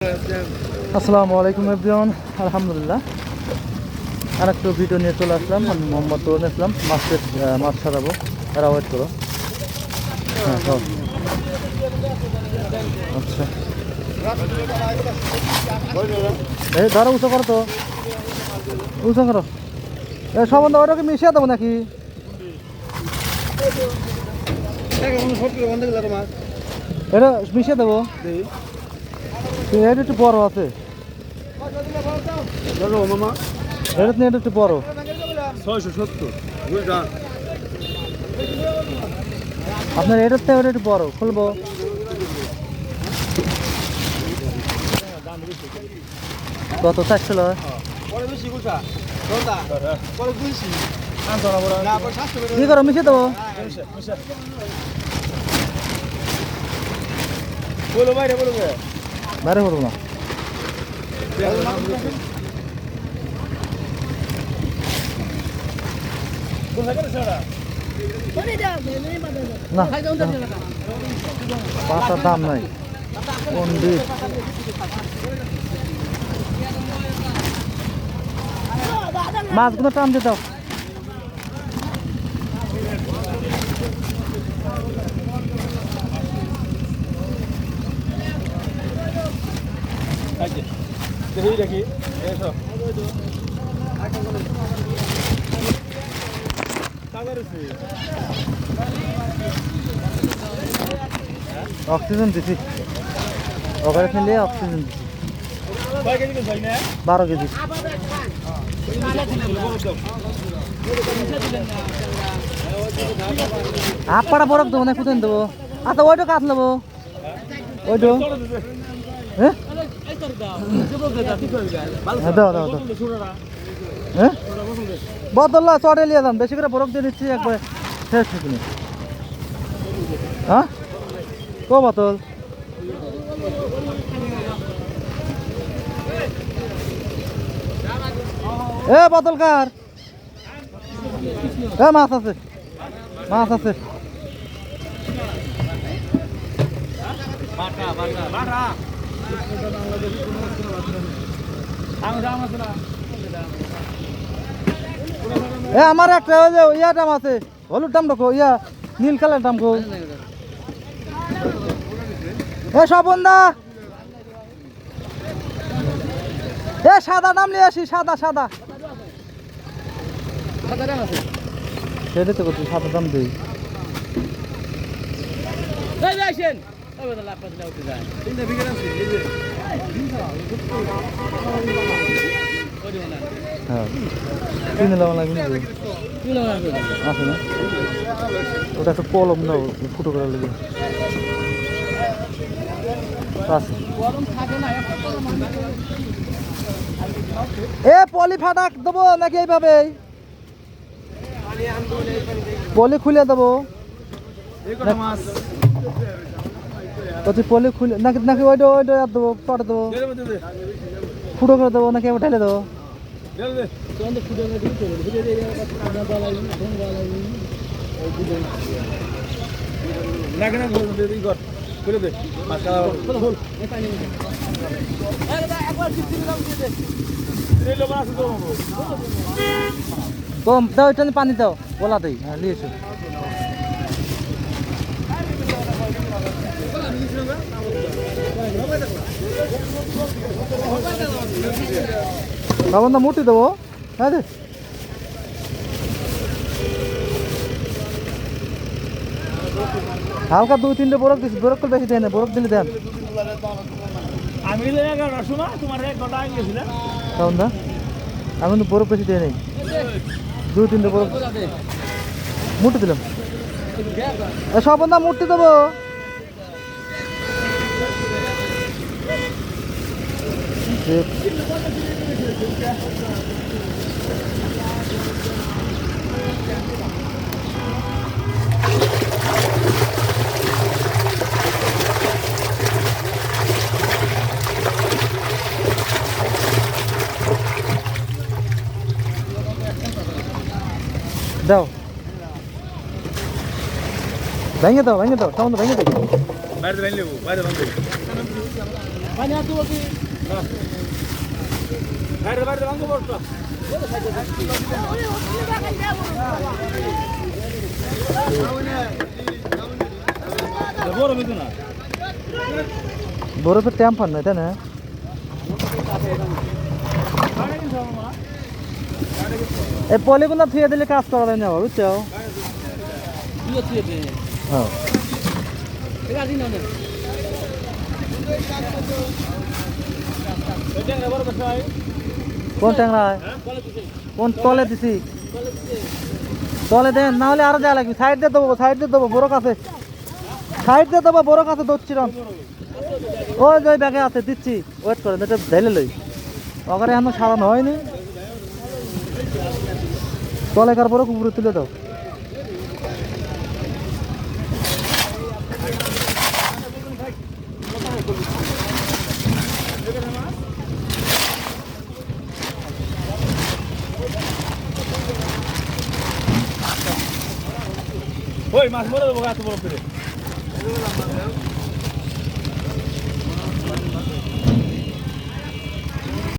আসসালামু আলাইকুম এভরিওয়ান, আলহামদুলিল্লাহ আর একটু ভিডিও নিয়ে চলে আসলাম। আমি মোহাম্মদ তরুণ ইসলাম। মাছ ছাড়াবো, তারা ওয়েট করো। হ্যাঁ তো আচ্ছা, এই ধরো, উঁচু করো তো, উঁচু করো। এই সম্বন্ধে ওটাকে মিশিয়ে দেবো নাকি? এটা মিশিয়ে দেবো, এটা একটু বড় আছে, এটা নিয়ে একটু বড় 670 আপনার এটার থেকে ওটা একটু বড় খুলবো। কত 400 টাকা? কি করো, মিশিয়ে দেবো? বাইরে করবো না, না বাসার দাম নাই পন্ডিত। মাছগুলো টান দিয়ে দাও। দেখি অক্সিজেন দিছি, ওখানে ফেলে অক্সিজেন দিছি 12 কেজি। আপনারা বরফ দেবো না, কোথায় দেবো? আচ্ছা ওইটা কাট নেবো, ওইটা হ্যাঁ দাও দাও দাও। হ্যাঁ বদল্লা চটে নিয়ে যান, বেশি করে বরফ দিয়ে দিচ্ছি একবার শেষ থেকে। হ্যাঁ কো বোতল? এ বোতল কার? এ মাছ আছে, মাছ আছে। এ আমার একটা ওই যে ইয়া দাম আছে, হলুদ দাম রাখো, ইয়া নীল কালার দাম কো। এ সবন্দা, এ সাদা দাম নিয়ে আসি, সাদা সাদা সেটা তো করছি, সাদা দাম দিই। হ্যাঁ কিনে দেওয়া লাগবে আছে না, ওটা একটা কলম দাও ফুটো করার লেগে আছে। এ পলি ফাটা দেবো নাকি এইভাবে? পলি খুলে দেবো পলি খুলে নাকি নাকি ওইটা ওইটা দেবো, পরে দেবো, ফুটো করে দেবো নাকি এবার ঢেলে দেবো? তো দাও, এটা পানি দাও, ওলা দেই। হ্যাঁ নিয়েছো, বাবন দা মুটি দেবো। হ্যাঁ রে হালকা 2-3টে বরফ দিচ্ছি, বরফ বেশি দেয় না, বরফ দিলে দেন। আমি তো বরফ বেশি দেয় নাই, 2-3টে বরফ মুটি দিলাম। সব বন্ধা মূর্তি দেবো। দাও ভেঙে দাও, ভেঙে দাও, সামনে ভেঙে দাও। বাইরে বাইরে বাইরে পানি আর দেবো কি বাইরে বাইরে ভাঙবো বড়টা বড় মিতু না বরফের ট্যাম্পার না তাই না এই পলিগুলো থুয়ে দিলে কাজ করা যায় না বুঝছো হ্যাঁ কোন ট্যাংরা কোন তলে দিছি তলে দেন না হলে আরো দেওয়া লাগবে সাইড দিয়ে দেবো বড় কাছে সাইড দিয়ে দেবো বড় কাছে ধরছিলাম ওই যে ব্যাগে আছে দিচ্ছি ওয়েট করেন এটা ঢেলে লই ওখানে এখনো সারানো হয়নি তলেকার বড় কুকুরে তুলে দাও ওই মাছ মরে দেবো গাছ বড় করে